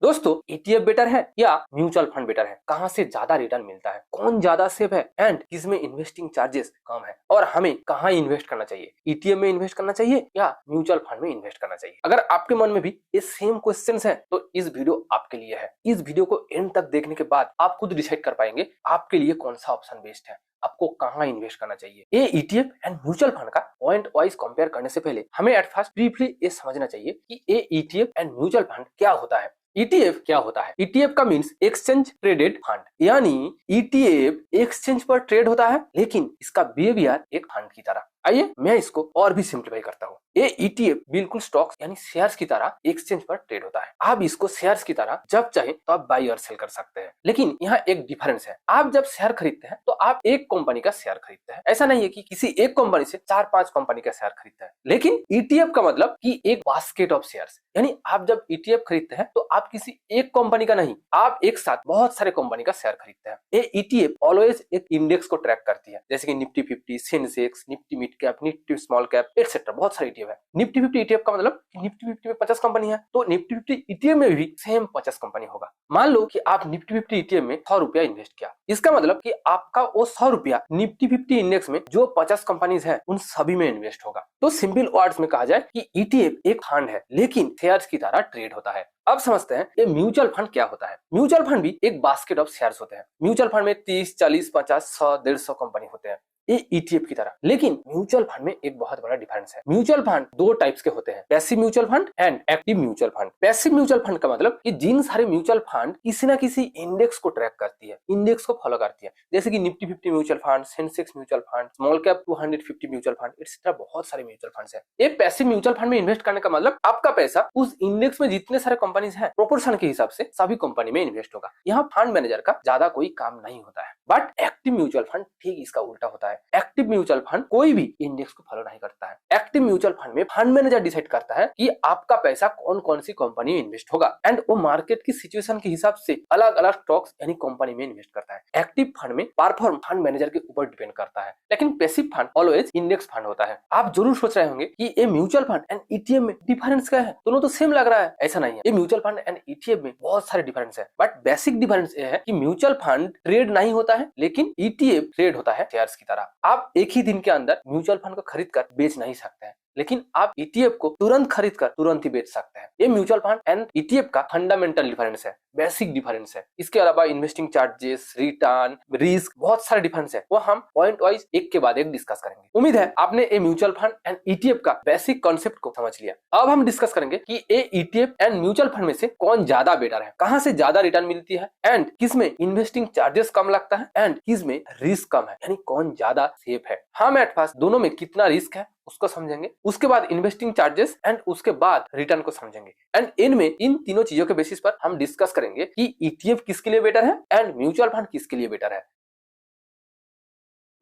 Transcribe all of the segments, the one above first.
दोस्तों ETF better है या म्यूचुअल फंड बेटर है? कहां से ज्यादा रिटर्न मिलता है? कौन ज्यादा सेफ है एंड किसमें इन्वेस्टिंग चार्जेस कम है? और हमें कहां इन्वेस्ट करना चाहिए? ईटीएफ में इन्वेस्ट करना चाहिए या म्यूचुअल फंड में इन्वेस्ट करना चाहिए? अगर आपके मन में भी ये सेम क्वेश्चंस हैं तो इस वीडियो आपके लिए है। इस वीडियो को एंड तक देखने के बाद आप खुद डिसाइड कर पाएंगे आपके लिए कौन सा ऑप्शन बेस्ट है, आपको कहां इन्वेस्ट करना चाहिए। ये ईटीएफ एंड म्यूचुअल फंड का पॉइंट वाइज कंपेयर करने से पहले हमें एट फर्स्ट ब्रीफली ये समझना चाहिए कि ये ईटीएफ एंड म्यूचुअल फंड क्या होता है। ईटीएफ क्या होता है? ईटीएफ का मीन्स एक्सचेंज ट्रेडेड फंड, यानी ईटीएफ एक्सचेंज पर ट्रेड होता है लेकिन इसका बिहेवियर एक फंड की तरह। आइए मैं इसको और भी सिंप्लीफाई करता हूँ। ये ईटीएफ बिल्कुल स्टॉक्स यानी शेयर्स की तरह एक्सचेंज पर ट्रेड होता है। आप इसको शेयर्स की तरह जब चाहे तो आप बाई और सेल कर सकते हैं, लेकिन यहाँ एक डिफरेंस है। आप जब शेयर खरीदते हैं तो आप एक कंपनी का शेयर खरीदते हैं, ऐसा नहीं है कि किसी एक कंपनी से 4-5 कंपनी का शेयर खरीदते हैं। लेकिन ईटीएफ का मतलब कि एक बास्केट ऑफ शेयर्स, यानी आप जब ईटीएफ खरीदते हैं तो आप किसी एक कंपनी का नहीं, आप एक साथ बहुत सारे कंपनी का शेयर खरीदते हैं। ये ईटीएफ ऑलवेज एक इंडेक्स को ट्रैक करती है, जैसे कि Nifty 50, Sensex, Nifty mid cap, Nifty small cap etcetera, बहुत सारे ईटीएफ है। निफ्टी 50 ईटीएफ का मतलब कि निफ्टी 50 में 50 कंपनी है तो निफ्टी 50 ईटीएफ में भी सेम 50 कंपनी होगा। मान लो कि आप निफ्टी 50 ईटीएफ में 100 रुपया इन्वेस्ट किया, इसका मतलब कि आपका वो 100 रुपया निफ्टी 50 इंडेक्स में जो 50 कंपनीज है उन सभी में इन्वेस्ट होगा। तो सिंपल वर्ड्स में कहा जाए कि ईटीएफ एक फंड है लेकिन शेयर्स की तरह ट्रेड होता है। अब समझते हैं ये म्यूचुअल फंड क्या होता है। म्यूचुअल फंड भी एक बास्केट ऑफ शेयर्स होते हैं। म्यूचुअल फंड में 30, 40, 50, 100, 150 कंपनी होते हैं, ये ईटीएफ की तरह। लेकिन म्यूचुअल फंड में एक बहुत बड़ा डिफरेंस है। म्यूचुअल फंड दो टाइप्स के होते हैं, passive mutual fund and active mutual fund. Passive mutual fund का मतलब कि जिन सारे म्यूचुअल फंड किसी ना किसी इंडेक्स को ट्रैक करती है, इंडेक्स को फॉलो करती है, जैसे कि Nifty 50 mutual fund, Sensex mutual fund, small cap 250 mutual fund etcetera, बहुत सारे म्यूचुअल फंड्स हैं। ये पैसिव म्यूचुअल फंड में इन्वेस्ट करने का मतलब आपका पैसा उस इंडेक्स में जितने सारे कंपनीज हैं प्रोपोर्शन के हिसाब से सभी कंपनी में इन्वेस्ट होगा। यहाँ फंड मैनेजर का ज्यादा कोई काम नहीं होता है। बट एक्टिव म्यूचुअल फंड ठीक इसका उल्टा होता है। एक्टिव म्यूचुअल फंड कोई भी इंडेक्स को फॉलो नहीं करता है। एक्टिव म्यूचुअल फंड में फंड मैनेजर डिसाइड करता है कि आपका पैसा कौन कौन सी कंपनी में इन्वेस्ट होगा एंड वो मार्केट की सिचुएशन के हिसाब से अलग अलग स्टॉक्स यानी कंपनी में इन्वेस्ट करता है। एक्टिव फंड में परफॉर्म फंड मैनेजर के ऊपर डिपेंड करता है, लेकिन passive fund always index fund होता है। आप जरूर सोच रहे होंगे कि ये म्यूचुअल फंड एंड ईटीएफ में डिफरेंस क्या है, दोनों तो सेम लग रहा है। ऐसा नहीं है, ये म्यूचुअल फंड एंड ईटीएफ में बहुत सारे डिफरेंस है, बट बेसिक डिफरेंस ये है कि म्यूचुअल फंड ट्रेड नहीं होता है लेकिन ईटीएफ ट्रेड होता है शेयर्स की तरह। आप एक ही दिन के अंदर म्यूचुअल फंड को खरीद कर बेच नहीं सकते हैं, लेकिन आप ईटीएफ को तुरंत खरीद कर तुरंत ही बेच सकते हैं। ये म्यूचुअल फंड एंड ईटीएफ का फंडामेंटल डिफरेंस है, बेसिक डिफरेंस है। इसके अलावा इन्वेस्टिंग चार्जेस, रिटर्न, रिस्क, बहुत सारे डिफरेंस है, वो हम पॉइंट वाइज एक के बाद एक डिस्कस करेंगे। उम्मीद है आपने ये म्यूचुअल फंड एंड ईटीएफ का बेसिक कॉन्सेप्ट को समझ लिया। अब हम डिस्कस करेंगे कि ये ईटीएफ एंड म्यूचुअल फंड में से कौन ज्यादा बेटर है, कहां से ज्यादा रिटर्न मिलती है एंड किसमें इन्वेस्टिंग चार्जेस कम लगता है एंड किसमें रिस्क कम है, यानी कौन ज्यादा सेफ है। हम एट फर्स्ट दोनों में कितना रिस्क है उसको समझेंगे, उसके बाद इन्वेस्टिंग चार्जेस एंड उसके बाद रिटर्न को समझेंगे एंड इनमें इन तीनों चीजों के बेसिस पर हम डिस्कस करेंगे कि ईटीएफ किसके लिए बेटर है एंड म्यूचुअल फंड किसके लिए बेटर है।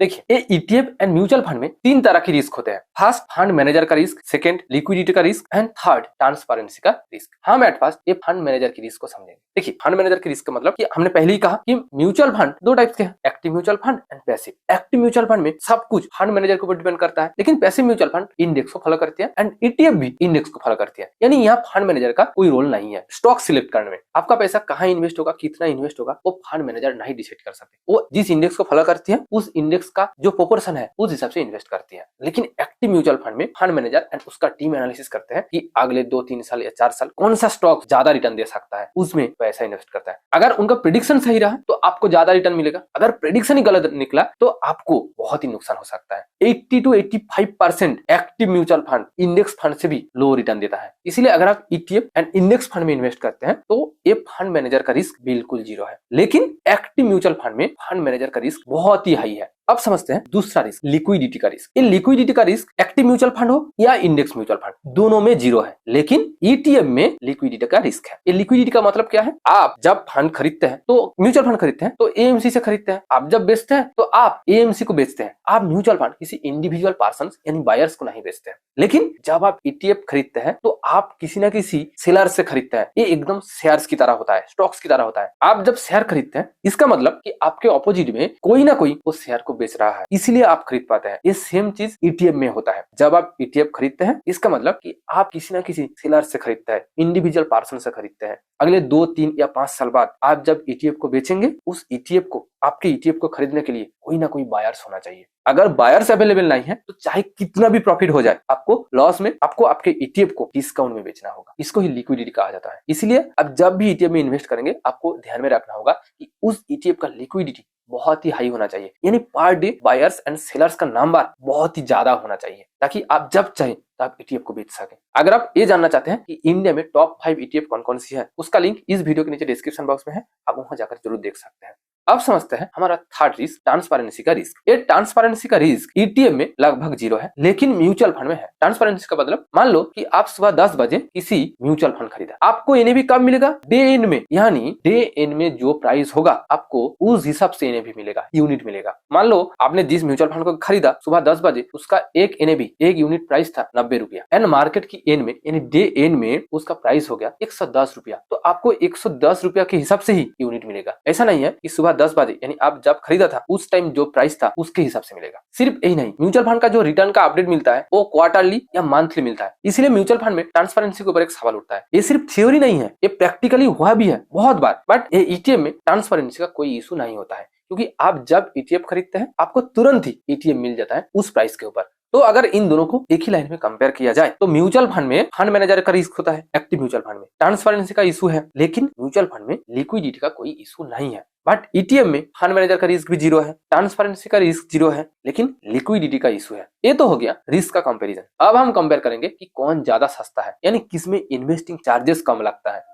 देखिए ये ईटीएफ एंड म्यूचुअल फंड में तीन तरह की रिस्क होते हैं। फर्स्ट फंड मैनेजर का रिस्क, सेकंड लिक्विडिटी का रिस्क एंड थर्ड ट्रांसपेरेंसी का रिस्क। हम एट फर्स्ट ये फंड मैनेजर की रिस्क को समझेंगे। देखिए फंड मैनेजर की रिस्क का मतलब कि हमने पहले ही कहा कि म्यूचुअल फंड दो टाइप्स के हैं, active mutual fund and passive. Active mutual fund में सब कुछ फंड मैनेजर के ऊपर डिपेंड करता है, लेकिन पैसिव म्यूचुअल फंड इंडेक्स को फॉलो करती है एंड ईटीएफ भी इंडेक्स को फॉलो करती है, यानी यहाँ फंड मैनेजर का कोई रोल नहीं है स्टॉक सिलेक्ट करने में। आपका पैसा कहाँ इन्वेस्ट होगा, कितना इन्वेस्ट होगा, वो फंड मैनेजर नहीं डिसाइड कर सकते। वो जिस इंडेक्स को फॉलो करती है उस इंडेक्स का जो प्रोपोर्शन है उस हिसाब से इन्वेस्ट करती है। लेकिन एक्टिव म्यूचुअल फंड में फंड मैनेजर एंड उसका टीम एनालिसिस करते हैं कि अगले 2-3 साल या 4 साल कौन सा स्टॉक ज्यादा रिटर्न दे सकता है, उसमें पैसा इन्वेस्ट करता है। अगर उनका प्रेडिक्शन सही रहा तो आपको ज्यादा रिटर्न मिलेगा, अगर प्रेडिक्शन ही गलत निकला तो आपको बहुत ही नुकसान हो सकता है। 80 to 85% active mutual fund index fund से भी लो रिटर्न देता है। इसलिए अगर आप ईटीएफ एंड इंडेक्स फंड में इन्वेस्ट करते हैं तो ये फंड मैनेजर का रिस्क बिल्कुल जीरो है, लेकिन एक्टिव म्यूचुअल फंड में फंड मैनेजर का रिस्क बहुत ही हाई है। अब समझते हैं दूसरा रिस्क, लिक्विडिटी का रिस्क। ये लिक्विडिटी का रिस्क एक्टिव म्यूचुअल फंड हो या इंडेक्स म्यूचुअल फंड दोनों में जीरो है, लेकिन ईटीएफ में लिक्विडिटी का रिस्क है। ये लिक्विडिटी का मतलब क्या है, आप जब फंड खरीदते हैं तो म्यूचुअल फंड खरीदते हैं तो एएमसी से खरीदते हैं, आप जब बेचते हैं तो आप एएमसी को बेचते हैं। आप म्यूचुअल फंड किसी इंडिविजुअल पर्सन यानी बायर्स को नहीं बेचते हैं, लेकिन जब आप ईटीएफ खरीदते हैं तो आप किसी न किसी सेलर से खरीदते हैं। ये एकदम शेयर्स की तरह होता है, स्टॉक्स की तरह होता है। आप जब शेयर खरीदते हैं इसका मतलब कि आपके ऑपोजिट में कोई ना कोई उस शेयर को बेच रहा है, इसलिए आप खरीद पाते हैं। ये सेम चीज ईटीएफ में होता है। जब आप ईटीएफ खरीदते हैं, इसका मतलब कि आप किसी ना किसी सेलर से खरीदते हैं, इंडिविजुअल पर्सन से खरीदते हैं। अगले 2, 3 या 5 साल बाद आप जब ईटीएफ को बेचेंगे, उस ईटीएफ को, आपके ईटीएफ को खरीदने के लिए कोई ना कोई बायर्स होना चाहिए। अगर बायर्स अवेलेबल नहीं है तो चाहे कितना भी प्रॉफिट हो जाए, आपको लॉस में, आपको आपके ईटीएफ को डिस्काउंट में बेचना होगा। इसको ही लिक्विडिटी कहा जाता है। इसलिए अब जब भी ईटीएफ में इन्वेस्ट करेंगे, आपको ध्यान में रखना होगा कि उस ईटीएफ का लिक्विडिटी बहुत ही हाई होना चाहिए, यानी per day buyers and sellers का नंबर बहुत ही ज्यादा होना चाहिए, ताकि आप जब चाहे तब ईटीएफ को बेच सकें। अगर आप ये जानना चाहते हैं कि इंडिया में टॉप 5 ईटीएफ कौन कौन सी है, उसका लिंक इस वीडियो के नीचे डिस्क्रिप्शन बॉक्स में है, आप वहां जाकर जरूर देख सकते हैं। अब समझते हैं हमारा थर्ड रिस्क, ट्रांसपेरेंसी का रिस्क। ये ट्रांसपेरेंसी का रिस्क ईटीएफ में लगभग 0 है, लेकिन म्यूचुअल फंड में है। ट्रांसपेरेंसी का मतलब, मान लो कि आप सुबह 10 बजे किसी म्यूचुअल फंड खरीदा, आपको एनएवी कब मिलेगा? डे एंड में, यानी डे एंड में जो प्राइस होगा, आपको उस हिसाब से एनएवी मिलेगा, यूनिट मिलेगा। मान लो आपने जिस म्यूचुअल फंड को खरीदा सुबह 10 बजे, उसका एक एनएवी, एक यूनिट प्राइस था 90 रुपया, एंड मार्केट की एंड में, यानी डे एंड में उसका प्राइस हो गया 110 रुपया, तो आपको 110 रुपया के हिसाब से ही यूनिट मिलेगा। ऐसा नहीं है कि सुबह 10 बजे, यानी आप जब खरीदा था उस टाइम जो प्राइस था उसके हिसाब से मिलेगा। सिर्फ यही नहीं, म्यूचुअल फंड का जो रिटर्न का अपडेट मिलता है वो क्वार्टरली या मंथली मिलता है। इसलिए म्यूचुअल फंड में ट्रांसपेरेंसी के ऊपर एक सवाल उठता है। ये सिर्फ थ्योरी नहीं है, ये प्रैक्टिकली हुआ भी है बहुत बार। बट ये ईटीएफ में ट्रांसपेरेंसी का कोई इशू नहीं होता है, क्योंकि आप जब ईटीएफ खरीदते हैं, आपको तुरंत ही ईटीएफ मिल जाता है उस प्राइस के ऊपर। तो अगर इन दोनों को एक ही लाइन में कंपेयर किया जाए, तो म्यूचुअल फंड में फंड मैनेजर का रिस्क होता है, एक्टिव म्यूचुअल फंड में ट्रांसपेरेंसी का इशू है, लेकिन म्यूचुअल फंड में लिक्विडिटी का कोई इशू नहीं है। बट ईटीएफ में फंड मैनेजर का रिस्क भी 0 है, ट्रांसपेरेंसी का रिस्क 0 है, लेकिन लिक्विडिटी का इशू है। ये तो हो गया रिस्क का कंपैरिजन। अब हम कंपेयर करेंगे कि कौन ज्यादा सस्ता है, यानी किसमें इन्वेस्टिंग चार्जेस कम लगता है।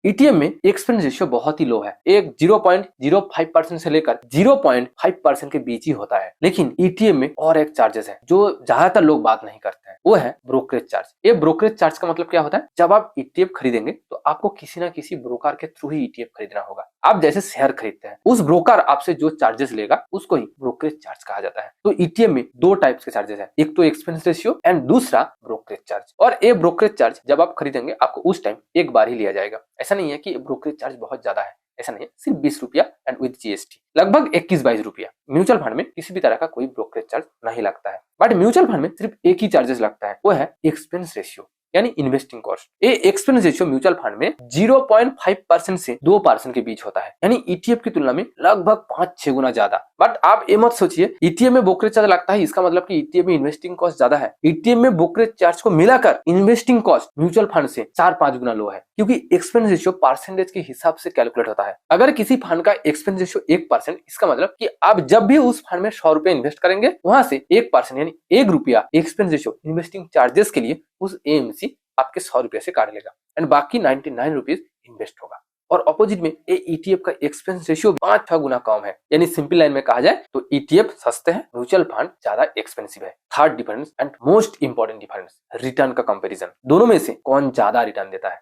ईटीएफ में एक्सपेंस रेशियो बहुत ही लो है, एक 0.05% से लेकर 0.5% के बीच ही होता है। लेकिन ईटीएफ में और एक चार्जेस है जो ज्यादातर लोग बात नहीं करते हैं, वो है ब्रोकरेज चार्ज। ये ब्रोकरेज चार्ज का मतलब क्या होता है? जब आप ईटीएफ खरीदेंगे तो आपको किसी ना किसी ब्रोकर के थ्रू ही ईटीएफ खरीदना होगा। आप जैसे शेयर खरीदते हैं, उस ब्रोकर आपसे जो चार्जेस लेगा उसको ही ब्रोकरेज चार्ज कहा जाता है। तो ईटीएफ में 2 टाइप्स के चार्जेस है, एक तो एक्सपेंस रेशियो एंड दूसरा ब्रोकरेज चार्ज। और ये ब्रोकरेज चार्ज जब आप खरीदेंगे, आपको उस टाइम एक बार ही लिया जाएगा। ऐसा नहीं है कि ब्रोकरेज चार्ज बहुत ज्यादा है, ऐसा नहीं है, सिर्फ 20 रुपया एंड विद जीएसटी लगभग 21-22 रुपया। म्यूचुअल फंड में किसी भी तरह का कोई ब्रोकरेज चार्ज नहीं लगता है। बट म्यूचुअल फंड में सिर्फ एक ही चार्जेस लगता है, वो है एक्सपेंस रेशियो, यानी इन्वेस्टिंग कॉस्ट। ये एक्सपेंस रेशियो म्यूचुअल फंड में 0.5% से 2% के बीच होता है, यानी ईटीएफ की तुलना में लगभग 5-6 गुना ज्यादा। बट आप ये मत सोचिए ईटीएफ में ब्रोकरेज चार्ज लगता है, इसका मतलब कि ईटीएफ में इन्वेस्टिंग कॉस्ट ज्यादा है। ईटीएफ में ब्रोकरेज चार्ज को मिलाकर इन्वेस्टिंग कॉस्ट म्यूचुअल फंड से 4-5 गुना लो है, क्योंकि एक्सपेंस रेशियो परसेंटेज के हिसाब से कैलकुलेट होता है। अगर किसी फंड का एक्सपेंस रेशियो 1%, इसका मतलब कि आप जब भी उस फंड में 100 रुपए इन्वेस्ट करेंगे, वहां से 1% यानी 1 रुपया एक्सपेंस रेशियो इन्वेस्टिंग चार्जेस के लिए उस एएमसी आपके 100 रुपए से काट लेगा, एंड बाकी 99 रुपीज इन्वेस्ट होगा। और ऑपोजिट में ईटीएफ का एक्सपेंस रेशियो 5-6 गुना कम है, यानी सिंपल लाइन में कहा जाए तो ईटीएफ सस्ते हैं, म्यूचुअल फंड ज्यादा एक्सपेंसिव है। Third difference and most important difference, return का कंपैरिजन। दोनों में से कौन ज्यादा रिटर्न देता है?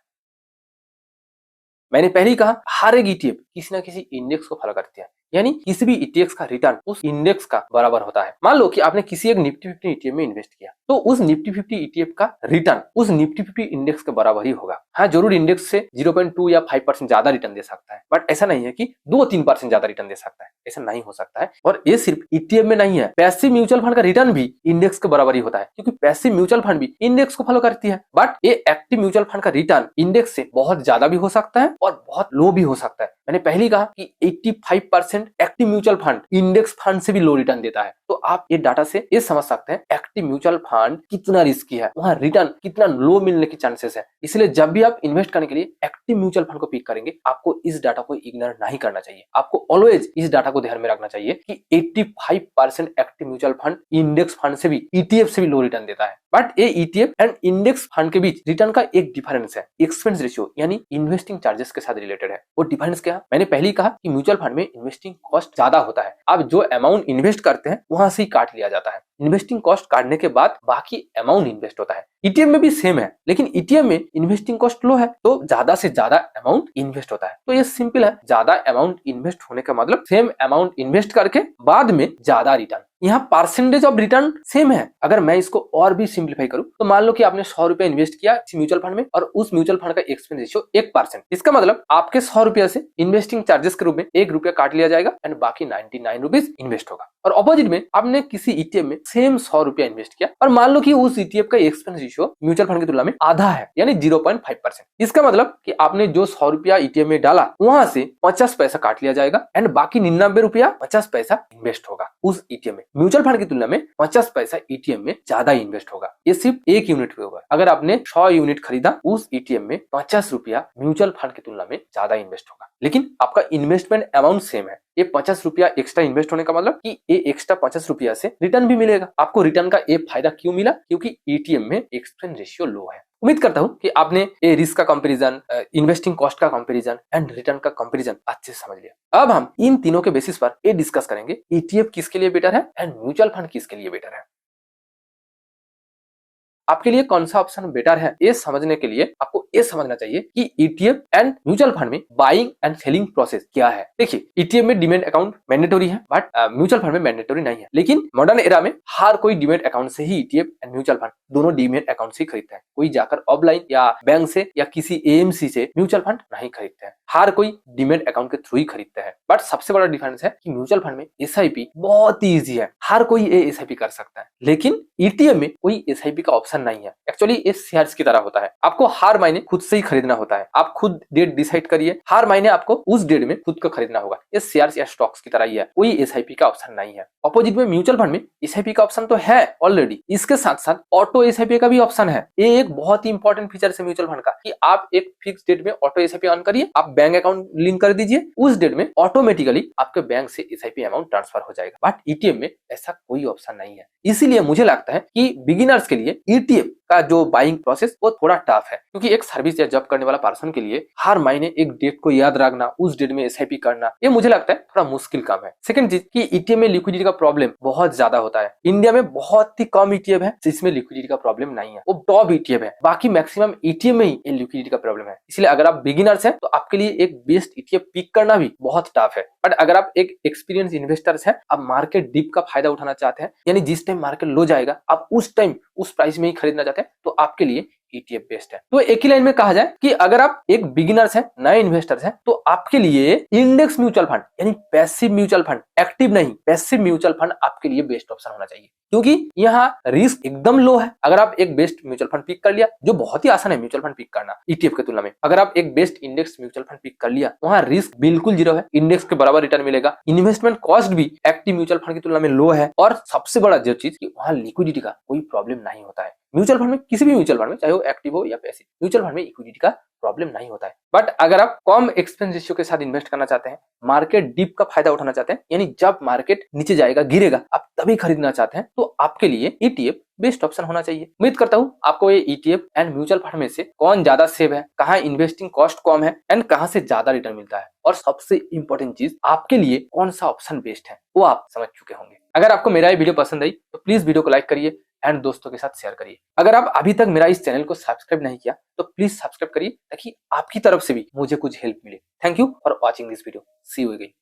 मैंने पहले ही कहा, हर एक ईटीएफ किसी ना किसी इंडेक्स को फॉलो करती है, यानी किसी भी ईटीएफ का रिटर्न उस इंडेक्स का बराबर होता है। मान लो कि आपने किसी एक निफ्टी 50 ईटीएफ में इन्वेस्ट किया, तो उस निफ्टी 50 ईटीएफ का रिटर्न उस निफ्टी 50 इंडेक्स के बराबर ही होगा। हाँ, जरूर इंडेक्स से 0.2 या 5% ज्यादा रिटर्न दे सकता है, बट ऐसा नहीं है कि 2-3% ज्यादा रिटर्न दे सकता है, ऐसा नहीं हो सकता है। और ये सिर्फ ईटीएफ में नहीं है, पैसिव म्यूचुअल फंड का रिटर्न भी इंडेक्स के बराबर ही होता है, क्योंकि पैसिव म्यूचुअल फंड भी इंडेक्स को फॉलो करती है। बट ये एक्टिव म्यूचुअल फंड का रिटर्न इंडेक्स से बहुत ज्यादा भी हो सकता है और बहुत लो भी हो सकता है। मैंने पहले ही कहा कि 85% active mutual fund index fund से भी लो रिटर्न देता है। तो आप ये डाटा से ये समझ सकते हैं एक्टिव म्यूचुअल फंड कितना रिस्की है, वहां रिटर्न कितना लो मिलने की चांसेस है। इसलिए जब भी आप इन्वेस्ट करने के लिए एक्टिव म्यूचुअल फंड को पिक करेंगे, आपको इस डाटा को इग्नोर नहीं करना चाहिए। आपको ऑलवेज इस डाटा को ध्यान में रखना चाहिए कि 85% active mutual fund index fund से भी, ईटीएफ से भी लो रिटर्न देता है। बट ये ईटीएफ एंड इंडेक्स फंड के बीच रिटर्न का एक डिफरेंस है, एक्सपेंस रेशियो यानी इन्वेस्टिंग चार्जेस के साथ रिलेटेड है। वो डिफरेंस क्या है? मैंने पहले ही कहा कि म्यूचुअल फंड में इन्वेस्टिंग कॉस्ट ज्यादा होता है। आप जो अमाउंट इन्वेस्ट करते हैं वहां से ही काट लिया जाता है। इन्वेस्टिंग कॉस्ट काटने के बाद बाकी अमाउंट इन्वेस्ट होता है। ईटीएफ में भी सेम है, लेकिन ईटीएफ में इन्वेस्टिंग कॉस्ट लो है, तो ज्यादा से ज्यादा अमाउंट इन्वेस्ट होता है। तो ये सिंपल है, ज्यादा अमाउंट इन्वेस्ट होने का मतलब सेम अमाउंट इन्वेस्ट करके बाद में ज्यादा रिटर्न। यहाँ परसेंटेज ऑफ रिटर्न सेम है। अगर मैं इसको और भी सिंप्लीफाई करूं तो मान लो कि आपने 100 रुपया इन्वेस्ट किया म्यूचुअल फंड में और उस म्यूचुअल फंड का एक्सपेंस रेशियो 1%। इसका मतलब आपके 100 रुपया से इन्वेस्टिंग चार्जेस के रूप में 1 रुपया काट लिया जाएगा एंड बाकी 99 रुपीज इन्वेस्ट होगा। और ऑपोजिट में आपने किसी ईटीएफ में सेम 100 रुपया इन्वेस्ट किया और मान लो कि उस ईटीएफ का एक्सपेंस रेशियो म्यूचुअल फंड की तुलना में आधा है यानी 0.5%। इसका मतलब कि आपने जो 100 रुपया ईटीएफ में डाला वहां से 50 पैसा काट लिया जाएगा एंड बाकी 99 रुपया 50 पैसा इन्वेस्ट होगा उस ईटीएफ में। म्यूचुअल फंड की तुलना में 50 पैसा ईटीएफ में ज्यादा इन्वेस्ट होगा। ये सिर्फ 1 यूनिट पे होगा। अगर आपने 100 यूनिट खरीदा उस ईटीएफ में 50 रुपया म्यूचुअल फंड की तुलना में ज्यादा इन्वेस्ट होगा, लेकिन आपका इन्वेस्टमेंट अमाउंट सेम है। ये 50 रुपया एक्स्ट्रा इन्वेस्ट होने का मतलब कि ये एक्स्ट्रा 50 रुपया से रिटर्न भी मिलेगा। आपको रिटर्न का ये फायदा क्यों मिला? क्योंकि ईटीएम में एक्सपेंस रेशियो लो है। उम्मीद करता हूं कि आपने ये रिस्क का कंपैरिजन, इन्वेस्टिंग कॉस्ट का कंपैरिजन एंड रिटर्न का कंपैरिजन अच्छे से समझ लिया। अब हम इन तीनों के बेसिस पर ये डिस्कस करेंगे ईटीएफ किसके लिए बेटर है एंड म्यूचुअल फंड किसके लिए बेटर है। आपके लिए कौन सा ऑप्शन बेटर है ये समझने के लिए आपको ये समझना चाहिए कि ईटीएफ एंड म्यूचुअल फंड में बाइंग एंड सेलिंग प्रोसेस क्या है। देखिए, ईटीएफ में डीमैट अकाउंट मैंडेटरी है बट म्यूचुअल फंड में मैंडेटरी नहीं है। लेकिन मॉडर्न एरा में हर कोई डीमैट अकाउंट से ही ईटीएफ एंड म्यूचुअल फंड दोनों डीमैट अकाउंट से ही खरीदता है। कोई जाकर ऑफलाइन या बैंक से या किसी एएमसी से म्यूचुअल फंड नहीं खरीदते हैं। हर कोई डीमैट अकाउंट के थ्रू ही खरीदते हैं। बट सबसे बड़ा डिफरेंस है कि म्यूचुअल फंड में एसआईपी बहुत ईजी है, हर कोई ये एसआईपी कर सकता है। लेकिन ईटीएफ में कोई एसआईपी का ऑप्शन नहीं है। एक्चुअली ये शेयर्स की तरह होता है, आपको हर महीने खुद से ही खरीदना होता है। आप खुद डेट डिसाइड करिए, हर महीने आपको उस डेट में खुद को खरीदना होगा। ये शेयर्स या स्टॉक्स की तरह ही है, कोई एसआईपी का ऑप्शन नहीं है। अपोजिट में म्यूचुअल फंड में एसआईपी का ऑप्शन तो है ऑलरेडी, इसके साथ साथ ऑटो एसआईपी का भी ऑप्शन है। ये एक बहुत ही इंपॉर्टेंट फीचर है म्यूचुअल फंड का कि आप एक फिक्स डेट में ऑटो एसआईपी ऑन करिए, आप बैंक अकाउंट लिंक कर दीजिए, उस डेट में ऑटोमेटिकली आपके बैंक से एसआईपी अमाउंट ट्रांसफर हो जाएगा। बट ईटीएफ में ऐसा कोई ऑप्शन नहीं है। इसीलिए मुझे लगता है कि बिगिनर्स के लिए ईटीएफ का जो बाइंग प्रोसेस वो थोड़ा टफ है, क्योंकि एक सर्विस या जॉब करने वाला पर्सन के लिए हर महीने एक डेट को याद रखना, उस डेट में एसआईपी करना, ये मुझे लगता है थोड़ा मुश्किल काम है। सेकंड चीज कि ईटीएफ में लिक्विडिटी का प्रॉब्लम बहुत ज्यादा होता है। इंडिया में बहुत ही कम ईटीएफ है जिसमें लिक्विडिटी का प्रॉब्लम नहीं है, वो टॉप ईटीएफ है। बाकी मैक्सिमम ईटीएफ में ही लिक्विडिटी का प्रॉब्लम है। इसलिए अगर आप बिगिनर्स हैं तो आपके लिए एक बेस्ट ईटीएफ पिक करना भी बहुत टफ है। बट अगर आप एक एक्सपीरियंस इन्वेस्टर्स हैं, आप मार्केट डिप का फायदा उठाना चाहते हैं, यानी जिस टाइम मार्केट लो जाएगा आप उस टाइम उस प्राइस में ही खरीदना चाहते हैं, तो आपके लिए ईटीएफ बेस्ट है। तो एक ही लाइन में कहा जाए कि अगर आप एक बिगिनर्स हैं, नए इन्वेस्टर्स हैं, तो आपके लिए इंडेक्स म्यूचुअल फंड यानी पैसिव म्यूचुअल फंड, एक्टिव नहीं पैसिव म्यूचुअल फंड आपके लिए बेस्ट ऑप्शन होना चाहिए, क्योंकि यहाँ रिस्क एकदम लो है। अगर आप एक बेस्ट म्यूचुअल फंड पिक कर लिया, जो बहुत ही आसान है म्यूचुअल फंड पिक करना ईटीएफ की तुलना में, अगर आप एक best index mutual fund pick कर लिया, वहाँ रिस्क बिल्कुल जीरो है, इंडेक्स के बराबर रिटर्न मिलेगा, इन्वेस्टमेंट कॉस्ट भी एक्टिव म्यूचुअल फंड की तुलना में लो है, और सबसे बड़ा जो चीज कि वहाँ लिक्विडिटी का कोई प्रॉब्लम नहीं होता है। म्यूचुअल फंड में, किसी भी म्यूचुअल फंड में, चाहे वो एक्टिव हो या पैसिव, म्यूचुअल फंड में लिक्विडिटी का प्रॉब्लम नहीं होता है। बट अगर आप कम एक्सपेंस रेशियो के साथ इन्वेस्ट करना चाहते हैं, मार्केट डिप का फायदा उठाना चाहते हैं, यानी जब मार्केट नीचे जाएगा, गिरेगा, आप तभी खरीदना चाहते हैं, तो आपके लिए ईटीएफ बेस्ट ऑप्शन होना चाहिए। उम्मीद करता हूं आपको ये ईटीएफ एंड म्यूचुअल फंड में से कौन ज्यादा सेफ है, कहां इन्वेस्टिंग कॉस्ट कम है एंड कहां से ज्यादा रिटर्न मिलता है, और सबसे इंपॉर्टेंट चीज आपके लिए कौन सा ऑप्शन बेस्ट है, वो आप समझ चुके होंगे। अगर आपको मेरा ये वीडियो पसंद आई तो प्लीज वीडियो को लाइक करिए एंड दोस्तों के साथ शेयर करिए। अगर आप अभी तक मेरा इस चैनल को सब्सक्राइब नहीं किया तो प्लीज सब्सक्राइब करिए, ताकि आपकी तरफ से भी मुझे कुछ हेल्प मिले। Thank you for watching this video. See you again.